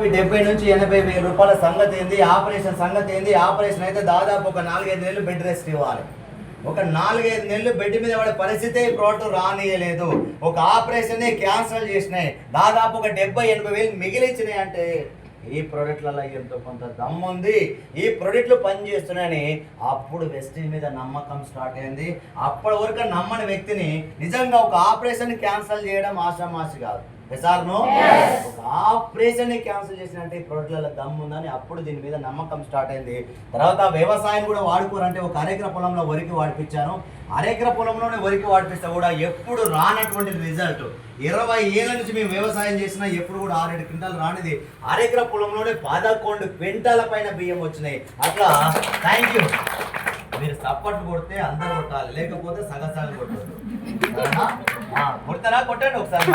70 నుంచి 80 వేల రూపాయల సంగతి ఏంది, ఆపరేషన్ సంగతి ఏంది. ఆపరేషన్ అయితే దాదాపు ఒక 4-5 నెలలు బెడ్ రెస్ట్ ఇవ్వాలి. ఒక 4-5 నెలలు బెడ్ మీద పడే పరిస్థితి ఈ ప్రోడక్ట్ రానియలేదు. ఒక ఆపరేషన్ క్యాన్సిల్ చేసినాయి, దాదాపు ఒక 70-80 వేలు మిగిలిచ్చినాయి. అంటే ఈ ప్రోడక్ట్లలో ఎంతో కొంత దమ్ము ఉంది, ఈ ప్రోడక్ట్లు పనిచేస్తున్నాయని అప్పుడు వెస్టీజ్ మీద నమ్మకం స్టార్ట్ అయింది. అప్పటి వరకు నమ్మని వ్యక్తిని నిజంగా ఒక ఆపరేషన్ క్యాన్సిల్ చేయడం ఆషామాషి కాదు. ఒక ఆపరేషన్ క్యాన్సిల్ చేసినట్టే ఈ ప్రోడక్ట్లలో దమ్ము ఉందని అప్పుడు దీని మీద నమ్మకం స్టార్ట్ అయింది. తర్వాత వ్యవసాయం కూడా వాడుకోరంటే ఒక అరెకర పొలంలో వరికి వాడిపించాను. అరెకర పొలంలోనే వరికి వాడిపిస్తే కూడా ఎప్పుడు రానటువంటి రిజల్ట్. 20 ఏళ్ళ నుంచి మేము వ్యవసాయం చేసినా ఎప్పుడు కూడా 6-7 క్వింటాలు రానిది. అరెకర పొలంలోనే 11 క్వింటాల పైన బియ్యం వచ్చినాయి. అట్లా థ్యాంక్ యూ. మీరు సపోర్ట్ కొడితే అందరూ కొట్టాలి, లేకపోతే సగసాలు కొట్టదు. కొడతారా? కొట్టండి ఒకసారి.